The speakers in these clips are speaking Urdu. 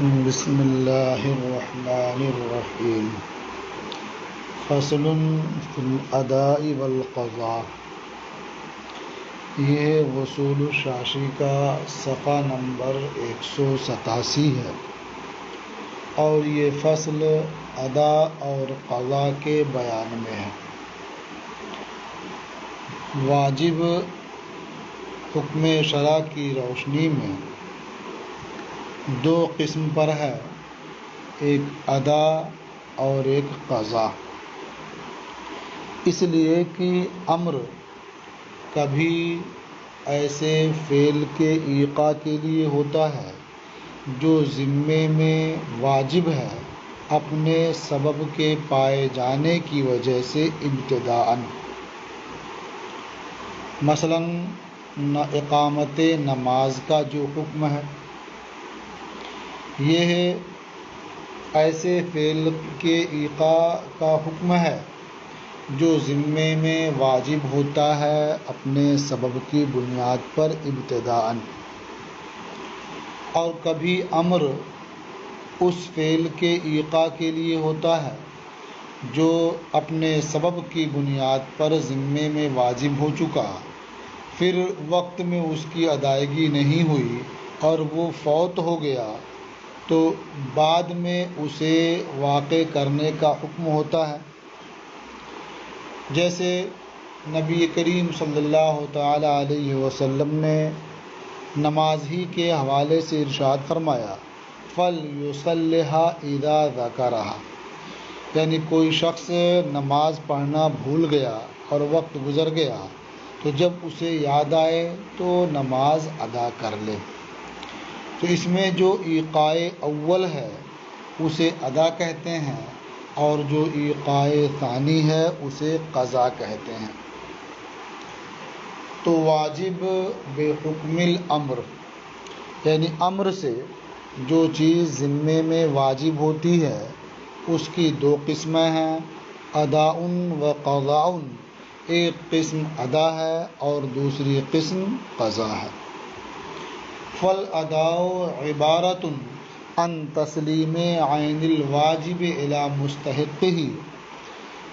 بسم اللہ الرحمن الرحیم۔ فصل فی الاداء والقضاء۔ یہ وصول الشاشی کا صفحہ نمبر 187 ہے اور یہ فصل ادا اور قضا کے بیان میں ہے۔ واجب حکم شرع کی روشنی میں دو قسم پر ہے، ایک ادا اور ایک قضا۔ اس لیے کہ امر کبھی ایسے فعل کے ایقاع کے لیے ہوتا ہے جو ذمے میں واجب ہے اپنے سبب کے پائے جانے کی وجہ سے ابتداءً۔ مثلاً اقامت نماز کا جو حکم ہے، یہ ایسے فعل کے ایقاع کا حکم ہے جو ذمے میں واجب ہوتا ہے اپنے سبب کی بنیاد پر ابتداءً، اور کبھی امر اس فعل کے ایقاع کے لیے ہوتا ہے جو اپنے سبب کی بنیاد پر ذمے میں واجب ہو چکا، پھر وقت میں اس کی ادائیگی نہیں ہوئی اور وہ فوت ہو گیا تو بعد میں اسے واقع کرنے کا حکم ہوتا ہے۔ جیسے نبی کریم صلی اللہ تعالی علیہ وسلم نے نماز ہی کے حوالے سے ارشاد فرمایا، فَلْيُصَلِّهَا إِذَا ذَكَرَهَا، یعنی کوئی شخص نماز پڑھنا بھول گیا اور وقت گزر گیا تو جب اسے یاد آئے تو نماز ادا کر لے۔ تو اس میں جو ایقاع اول ہے اسے ادا کہتے ہیں اور جو ایقاع ثانی ہے اسے قضا کہتے ہیں۔ تو واجب بے حکم الامر، یعنی امر سے جو چیز ذمے میں واجب ہوتی ہے اس کی دو قسمیں ہیں، اداء و قضاء۔ ایک قسم ادا ہے اور دوسری قسم قضا ہے۔ فالاداء عبارۃ عن تسلیم عین الواجب الی مستحقہ۔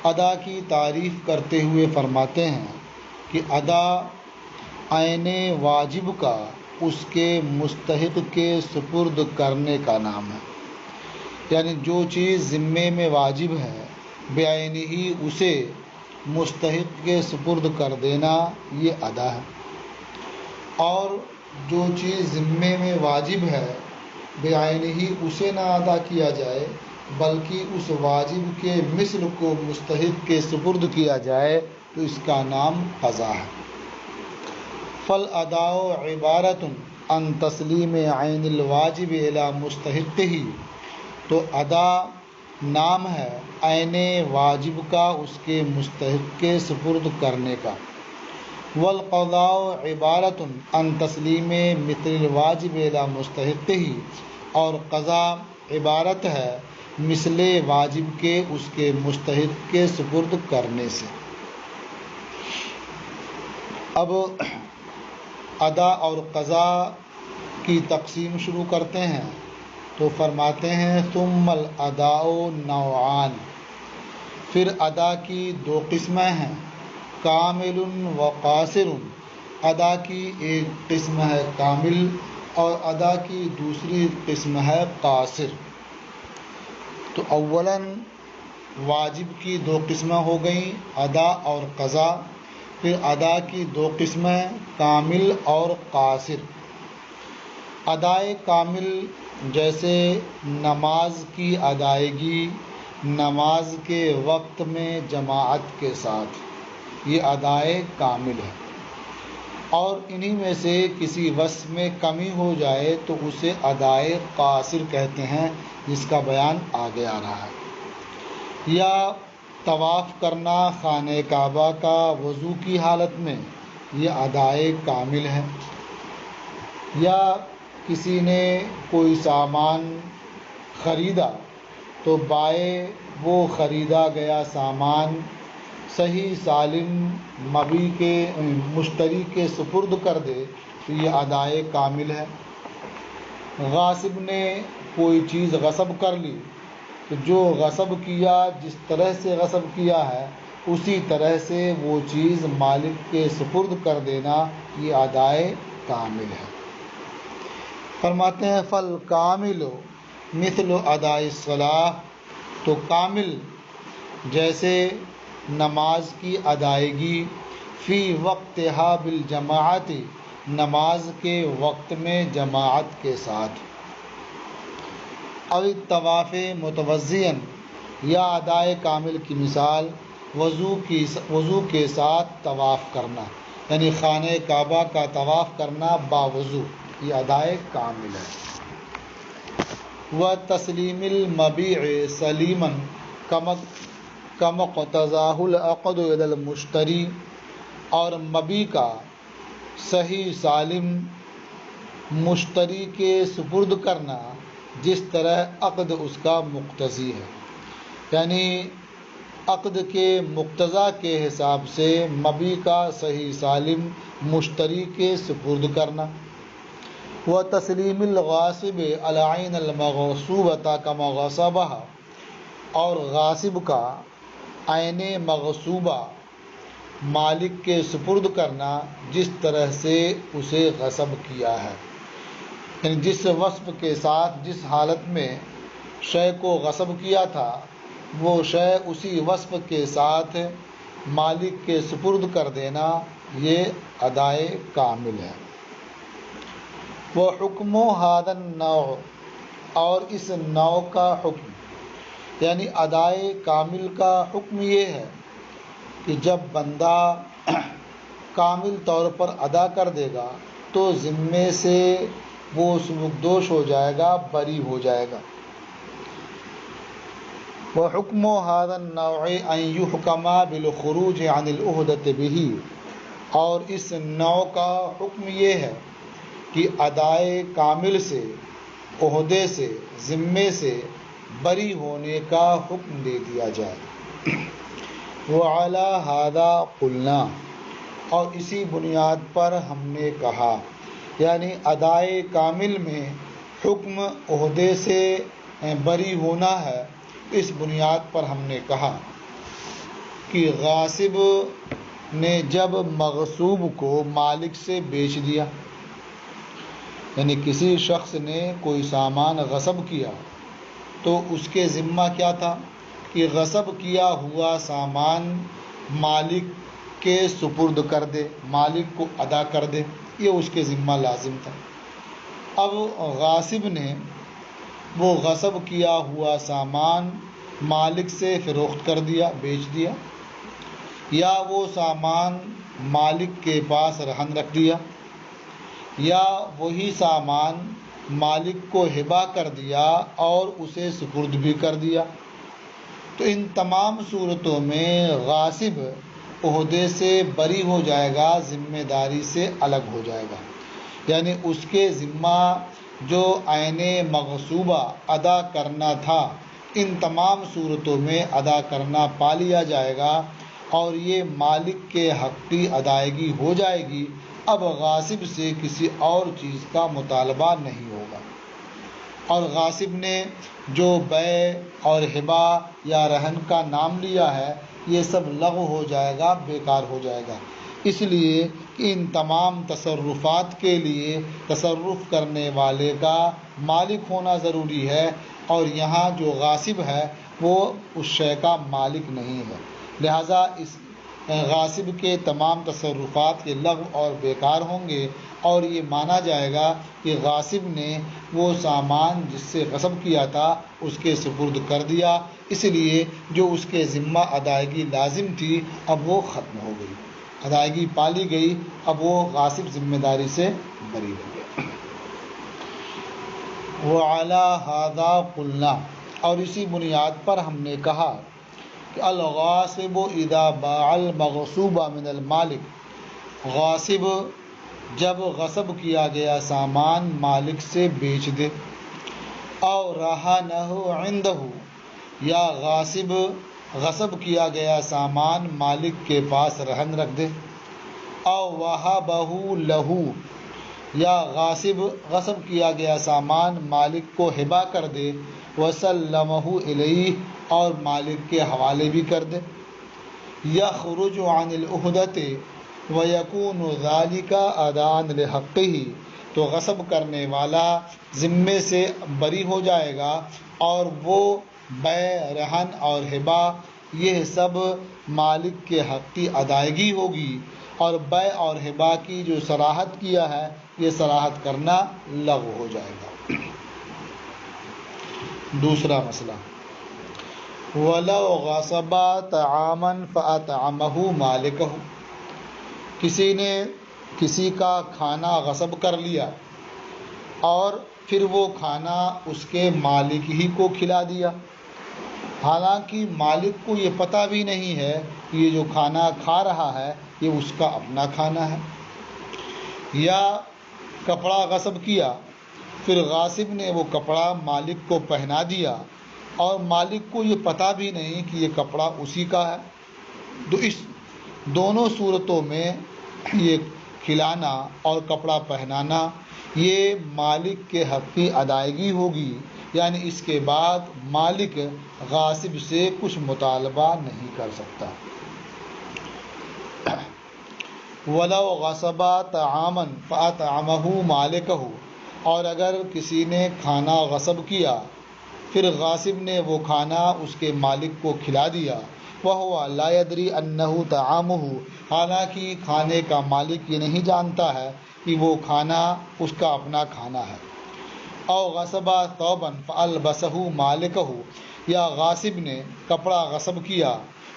ادا کی تعریف کرتے ہوئے فرماتے ہیں کہ ادا عین واجب کا اس کے مستحق کے سپرد کرنے کا نام ہے، یعنی جو چیز ذمے میں واجب ہے بعینہ ہی اسے مستحق کے سپرد کر دینا یہ ادا ہے، اور جو چیز ذمے میں واجب ہے بعینہ ہی اسے نہ ادا کیا جائے بلکہ اس واجب کے مثل کو مستحق کے سپرد کیا جائے تو اس کا نام قضا ہے۔ فالاداء عبارۃ عن تسلیم عین الواجب الی مستحقہ، تو ادا نام ہے عین واجب کا اس کے مستحق کے سپرد کرنے کا۔ والقضاء عبارۃ عن تسلیم مثل الواجب الی مستحقہ، اور قضا عبارت ہے مثل واجب کے اس کے مستحق کے سپرد کرنے سے۔ اب ادا اور قضا کی تقسیم شروع کرتے ہیں تو فرماتے ہیں ثم الاداء نوعان، پھر ادا کی دو قسمیں ہیں، کامل و قاصر۔ ادا کی ایک قسم ہے کامل اور ادا کی دوسری قسم ہے قاصر۔ تو اولاً واجب کی دو قسمیں ہو گئیں، ادا اور قضا، پھر ادا کی دو قسمیں کامل اور قاصر۔ ادائے کامل جیسے نماز کی ادائیگی نماز کے وقت میں جماعت کے ساتھ، یہ ادائے کامل ہے، اور انہی میں سے کسی وصف میں کمی ہو جائے تو اسے ادائے قاصر کہتے ہیں، جس کا بیان آگے آ رہا ہے۔ یا طواف کرنا خانہ کعبہ کا وضو کی حالت میں، یہ ادائے کامل ہے۔ یا کسی نے کوئی سامان خریدا تو بائے وہ خریدا گیا سامان صحیح سالم مبیع کے مشتری کے سپرد کر دے تو یہ ادائے کامل ہے۔ غاصب نے کوئی چیز غصب کر لی تو جو غصب کیا جس طرح سے غصب کیا ہے اسی طرح سے وہ چیز مالک کے سپرد کر دینا یہ ادائے کامل ہے۔ فرماتے ہیں فل کامل مثل ادائے الصلاۃ، تو کامل جیسے نماز کی ادائیگی فی وقتہا بالجماعت، نماز کے وقت میں جماعت کے ساتھ، او طواف متوضئن، یا ادائے کامل کی مثال وضو کے ساتھ طواف کرنا، یعنی خانہ کعبہ کا طواف کرنا باوضو، یہ ادائے کامل ہے۔ وتسلیم المبیع سلیما کما اقتضاہ العقد الی المشتری، اور مبیع کا صحیح سالم مشتری کے سپرد کرنا جس طرح عقد اس کا مقتضی ہے، یعنی عقد کے مقتضا کے حساب سے مبیع کا صحیح سالم مشتری کے سپرد کرنا۔ وتسلیم الغاصب العین المغصوبۃ کما غصبھا، اور غاصب کا عین مغصوبہ مالک کے سپرد کرنا جس طرح سے اسے غصب کیا ہے، یعنی جس وصف کے ساتھ جس حالت میں شے کو غصب کیا تھا وہ شے اسی وصف کے ساتھ مالک کے سپرد کر دینا یہ ادائے کامل ہے۔ وحکم ھذا النوع، اور اس نوع کا حکم، یعنی ادائے کامل کا حکم یہ ہے کہ جب بندہ کامل طور پر ادا کر دے گا تو ذمے سے وہ سبکدوش ہو جائے گا، بری ہو جائے گا۔ وحکم ھذا النوع ان یحکم بالخروج عن العہدۃ بہ، اور اس نوع کا حکم یہ ہے کہ ادائے کامل سے، عہدے سے، ذمے سے بری ہونے کا حکم دے دیا جائے۔ وعلی ھذا قلنا، اور اسی بنیاد پر ہم نے کہا، یعنی ادائے کامل میں حکم عہدے سے بری ہونا ہے، اس بنیاد پر ہم نے کہا کہ غاصب نے جب مغصوب کو مالک سے بیچ دیا، یعنی کسی شخص نے کوئی سامان غصب کیا تو اس کے ذمہ کیا تھا کہ غصب کیا ہوا سامان مالک کے سپرد کر دے، مالک کو ادا کر دے، یہ اس کے ذمہ لازم تھا۔ اب غاصب نے وہ غصب کیا ہوا سامان مالک سے فروخت کر دیا، بیچ دیا، یا وہ سامان مالک کے پاس رہن رکھ دیا، یا وہی سامان مالک کو ہبہ کر دیا اور اسے سپرد بھی کر دیا، تو ان تمام صورتوں میں غاصب عہدے سے بری ہو جائے گا، ذمہ داری سے الگ ہو جائے گا، یعنی اس کے ذمہ جو عین مغصوبہ ادا کرنا تھا ان تمام صورتوں میں ادا کرنا پا لیا جائے گا اور یہ مالک کے حق کی ادائیگی ہو جائے گی۔ اب غاصب سے کسی اور چیز کا مطالبہ نہیں ہوگا، اور غاصب نے جو بیع اور ہبہ یا رہن کا نام لیا ہے یہ سب لغو ہو جائے گا، بیکار ہو جائے گا، اس لیے کہ ان تمام تصرفات کے لیے تصرف کرنے والے کا مالک ہونا ضروری ہے، اور یہاں جو غاصب ہے وہ اس شے کا مالک نہیں ہے، لہٰذا اس غاصب کے تمام تصرفات یہ لغو اور بیکار ہوں گے، اور یہ مانا جائے گا کہ غاصب نے وہ سامان جس سے غصب کیا تھا اس کے سپرد کر دیا، اس لیے جو اس کے ذمہ ادائیگی لازم تھی اب وہ ختم ہو گئی، ادائیگی پالی گئی، اب وہ غاصب ذمہ داری سے بری ہو گیا۔ وعلی ھذا قلنا، اور اسی بنیاد پر ہم نے کہا کہ الغاصب اذا باع المغصوب من المالک، غاصب جب غصب کیا گیا سامان مالک سے بیچ دے، او رہنہ عندہ، یا غاصب غصب کیا گیا سامان مالک کے پاس رہن رکھ دے، او وہبہ لہ، یا غصب کیا گیا سامان مالک کو ہبہ کر دے، وسلمہ الیہ اور مالک کے حوالے بھی کر دے، یخرج عن العہدۃ ویکون ذلک اداء لحقہ، تو غصب کرنے والا ذمے سے بری ہو جائے گا، اور وہ بیع، رہن اور ہبہ یہ سب مالک کے حق کی ادائیگی ہوگی، اور بیع اور ہبہ کی جو صراحت کیا ہے یہ صراحت کرنا لغو ہو جائے گا۔ دوسرا مسئلہ، وَلَوْ غَصَبَ طَعَامًا فَأَطْعَمَهُ مَالِكَهُ، کسی نے کسی کا کھانا غصب کر لیا اور پھر وہ کھانا اس کے مالک ہی کو کھلا دیا، حالانکہ مالک کو یہ پتہ بھی نہیں ہے کہ یہ جو کھانا کھا رہا ہے یہ اس کا اپنا کھانا ہے۔ یا کپڑا غصب کیا، پھر غاصب نے وہ کپڑا مالک کو پہنا دیا اور مالک کو یہ پتہ بھی نہیں کہ یہ کپڑا اسی کا ہے، تو اس دونوں صورتوں میں یہ کھلانا اور کپڑا پہنانا یہ مالک کے حق کی ادائیگی ہوگی، یعنی اس کے بعد مالک غاصب سے کچھ مطالبہ نہیں کر سکتا۔ وَلَوْ غَصَبَ طَعَامًا فَأَطْعَمَهُ مَالِكَهُ، اور اگر کسی نے کھانا غصب کیا پھر غاصب نے وہ کھانا اس کے مالک کو کھلا دیا، وَهُوَ لَا يَدْرِي أَنَّهُ طَعَامُهُ، حالانکہ کھانے کا مالک یہ نہیں جانتا ہے کہ وہ کھانا اس کا اپنا کھانا ہے۔ او غصب ثوبًا فألبسه مالكه، یا غاصب نے کپڑا غصب کیا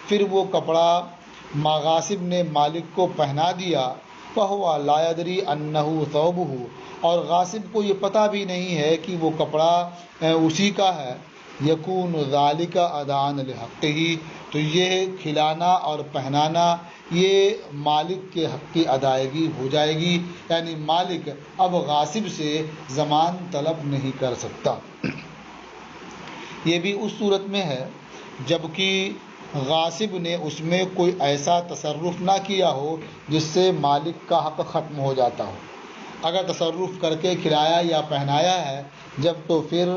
پھر وہ کپڑا غاصب نے مالک کو پہنا دیا، فهو لا يدري انه ثوبه، اور غاصب کو یہ پتہ بھی نہیں ہے کہ وہ کپڑا اسی کا ہے، یکون ذلک اداء لحقہ، تو یہ کھلانا اور پہنانا یہ مالک کے حق کی ادائیگی ہو جائے گی، یعنی مالک اب غاصب سے ضمان طلب نہیں کر سکتا۔ یہ بھی اس صورت میں ہے جبکہ غاصب نے اس میں کوئی ایسا تصرف نہ کیا ہو جس سے مالک کا حق ختم ہو جاتا ہو۔ اگر تصرف کر کے کھلایا یا پہنایا ہے جب تو پھر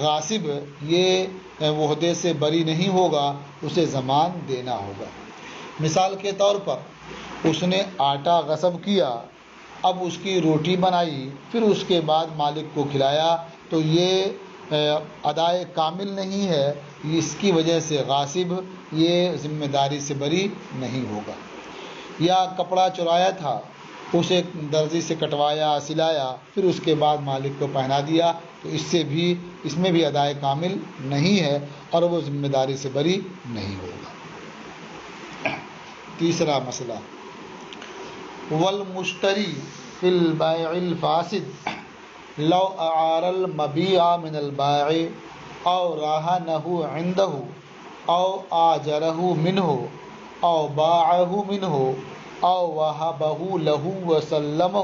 غاصب یہ عہدے سے بری نہیں ہوگا، اسے ضمان دینا ہوگا۔ مثال کے طور پر اس نے آٹا غصب کیا، اب اس کی روٹی بنائی پھر اس کے بعد مالک کو کھلایا، تو یہ ادائے کامل نہیں ہے، اس کی وجہ سے غاصب یہ ذمہ داری سے بری نہیں ہوگا۔ یا کپڑا چرایا تھا، اسے درزی سے کٹوایا، سلایا، پھر اس کے بعد مالک کو پہنا دیا، تو اس میں بھی ادائے کامل نہیں ہے اور وہ ذمہ داری سے بری نہیں ہوگا۔ تیسرا مسئلہ، والمشتری فی البیع الفاسد لو اعار المبیع من البائع او راہنہ عنده او آجرہ منہ او باعہ منہ او وہبہ لہ وسلمہ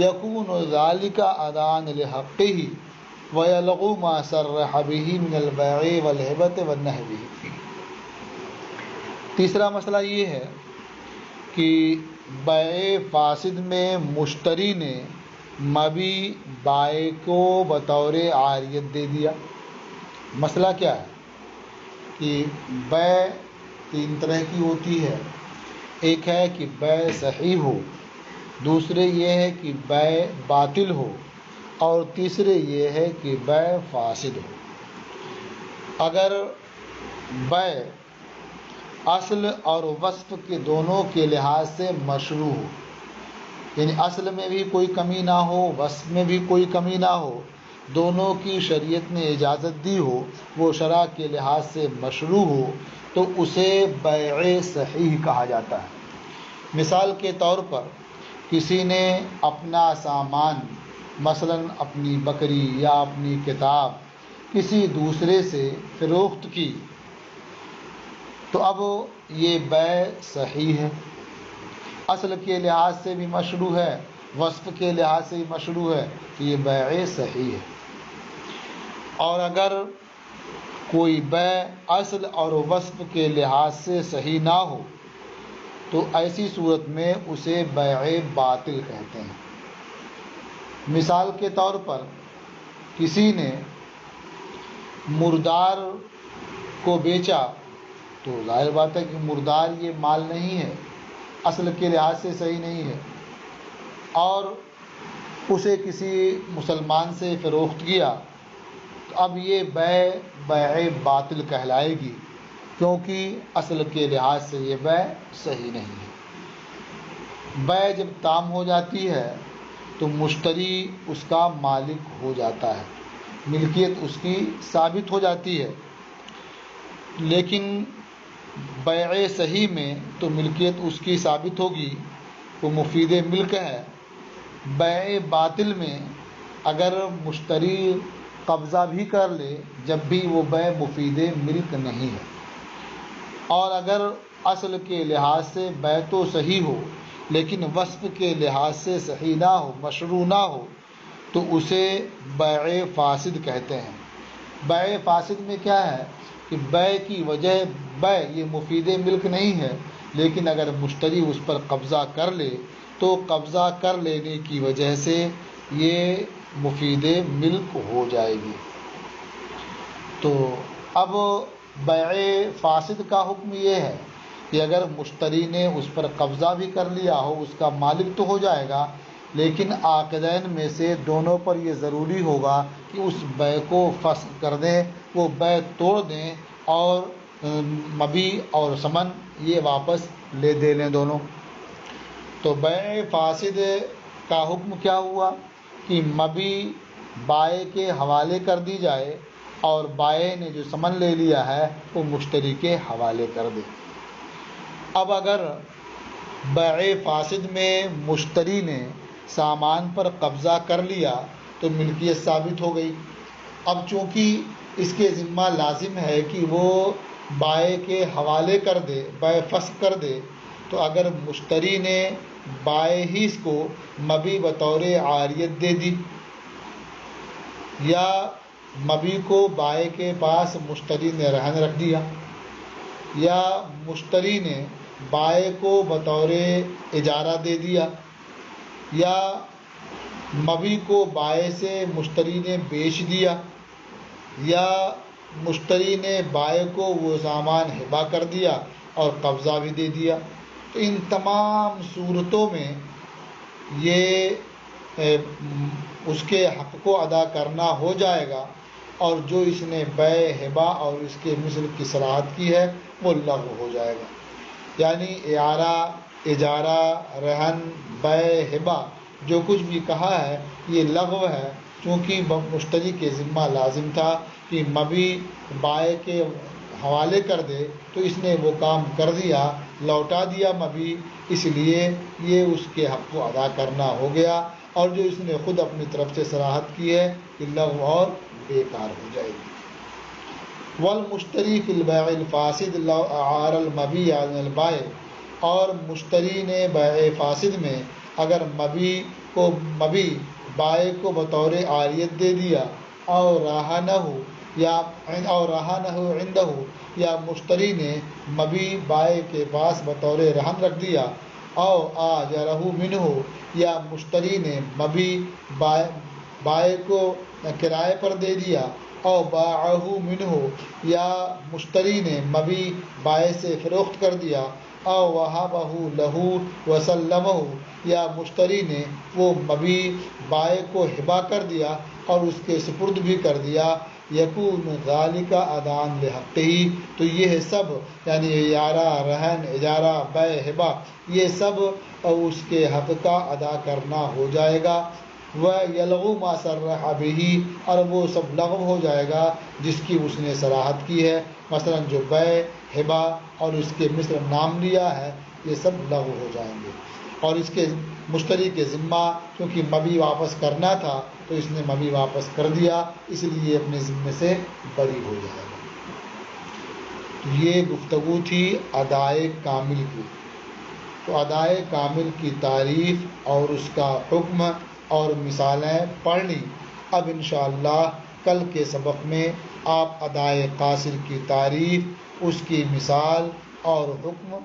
یکون ذلک اداء لحقہ ویلغو ما صرح بہ من البیع والہبۃ والنہی۔ تیسرا مسئلہ یہ ہے کہ بیع فاسد میں مشتری نے مبیع بائع کو بطور عاریت دے دیا۔ مسئلہ کیا ہے کہ بیع تین طرح کی ہوتی ہے، ایک ہے کہ بیع صحیح ہو، دوسرے یہ ہے کہ بیع باطل ہو، اور تیسرے یہ ہے کہ بیع فاسد ہو۔ اگر بیع اصل اور وصف کے دونوں کے لحاظ سے مشروع ہو، یعنی اصل میں بھی کوئی کمی نہ ہو، وصف میں بھی کوئی کمی نہ ہو، دونوں کی شریعت نے اجازت دی ہو، وہ شرع کے لحاظ سے مشروع ہو، تو اسے بیع صحیح کہا جاتا ہے۔ مثال کے طور پر کسی نے اپنا سامان، مثلا اپنی بکری یا اپنی کتاب کسی دوسرے سے فروخت کی، تو اب یہ بیع صحیح ہے، اصل کے لحاظ سے بھی مشروع ہے، وصف کے لحاظ سے بھی مشروع ہے، تو یہ بیع صحیح ہے۔ اور اگر کوئی بیع اصل اور وصف کے لحاظ سے صحیح نہ ہو تو ایسی صورت میں اسے بیع باطل کہتے ہیں۔ مثال کے طور پر کسی نے مردار کو بیچا تو ظاہر بات ہے کہ مردار یہ مال نہیں ہے، اصل کے لحاظ سے صحیح نہیں ہے، اور اسے کسی مسلمان سے فروخت کیا تو اب یہ بیع باطل کہلائے گی، کیونکہ اصل کے لحاظ سے یہ بیع صحیح نہیں ہے۔ بیع جب تام ہو جاتی ہے تو مشتری اس کا مالک ہو جاتا ہے، ملکیت اس کی ثابت ہو جاتی ہے۔ لیکن بیع صحیح میں تو ملکیت اس کی ثابت ہوگی، وہ مفید ملک ہے۔ بیع باطل میں اگر مشتری قبضہ بھی کر لے جب بھی وہ بیع مفید ملک نہیں ہے، اور اگر اصل کے لحاظ سے بیع تو صحیح ہو لیکن وصف کے لحاظ سے صحیح نہ ہو، مشروع نہ ہو، تو اسے بیع فاسد کہتے ہیں۔ بیع فاسد میں کیا ہے کہ بیع کی وجہ بیع یہ مفید ملک نہیں ہے، لیکن اگر مشتری اس پر قبضہ کر لے تو قبضہ کر لینے کی وجہ سے یہ مفید ملک ہو جائے گی۔ تو اب بیع فاسد کا حکم یہ ہے کہ اگر مشتری نے اس پر قبضہ بھی کر لیا ہو، اس کا مالک تو ہو جائے گا، لیکن عاقدین میں سے دونوں پر یہ ضروری ہوگا کہ اس بیع کو فسخ کر دیں، وہ بیع توڑ دیں اور مبیع اور ثمن یہ واپس دے لیں دونوں۔ تو بیع فاسد کا حکم کیا ہوا کہ مبیع بائع کے حوالے کر دی جائے اور بائع نے جو ثمن لے لیا ہے وہ مشتری کے حوالے کر دے۔ اب اگر بیع فاسد میں مشتری نے سامان پر قبضہ کر لیا تو ملکیت ثابت ہو گئی۔ اب چونکہ اس کے ذمہ لازم ہے کہ وہ بائع کے حوالے کر دے، بیع فسخ کر دے، تو اگر مشتری نے بائع ہی اس کو مبیع بطور عاریت دے دی، یا مبیع کو بائع کے پاس مشتری نے رہن رکھ دیا، یا مشتری نے بائع کو بطور اجارہ دے دیا، یا مبیع کو بائع سے مشتری نے بیچ دیا، یا مشتری نے بائع کو وہ سامان ہبہ کر دیا اور قبضہ بھی دے دیا، تو ان تمام صورتوں میں یہ اس کے حق کو ادا کرنا ہو جائے گا، اور جو اس نے بیع ہبہ اور اس کے مثل کی صلاحت کی ہے وہ لغو ہو جائے گا۔ یعنی اعارہ، اجارہ، رہن، بیع، ہبہ جو کچھ بھی کہا ہے یہ لغو ہے، چونکہ مشتری کے ذمہ لازم تھا کہ مبیع بائع کے حوالے کر دے، تو اس نے وہ کام کر دیا، لوٹا دیا مبیع، اس لیے یہ اس کے حق کو ادا کرنا ہو گیا، اور جو اس نے خود اپنی طرف سے صلاحت کی ہے یہ لغو اور بیکار ہو جائے گی۔ والمشتری فی البیع الفاسد لو اعار المبیع عن البائع، اور مشتری نے بیع فاسد میں اگر مبیع بائع کو بطور عاریت دے دیا، اور رہانہ عندہ، یا مشتری نے مبیع بائع کے پاس بطور رہن رکھ دیا، او آجرہ منہ، یا مشتری نے مبیع بائع کو کرائے پر دے دیا، او باعہ منہ، یا مشتری نے مبیع بائع سے فروخت کر دیا، او وہبہ لہ وسلمہ، یا مشتری نے وہ مبیع بائع کو ہبہ کر دیا اور اس کے سپرد بھی کر دیا، یکون ذالک ادان لحقہ، تو یہ سب یعنی اعارہ، رہن، اجارہ، بیع، ہبہ یہ سب اس کے حق کا ادا کرنا ہو جائے گا۔ وَيَلْغُ مَا صَرَّحَ بِهِ، اور وہ سب لغو ہو جائے گا جس کی اس نے صراحت کی ہے، مثلا جو بیع، ہبہ اور اس کے مثل نام لیا ہے یہ سب لغو ہو جائیں گے، اور اس کے مشتری کے ذمہ کیونکہ مبیع واپس کرنا تھا تو اس نے مبیع واپس کر دیا، اس لیے اپنے ذمے سے بری ہو جائے گا۔ تو یہ گفتگو تھی ادائے کامل کی۔ تو ادائے کامل کی تعریف اور اس کا حکم اور مثالیں پڑھ لی۔ اب انشاءاللہ کل کے سبق میں آپ ادائے قاصر کی تعریف، اس کی مثال اور حکم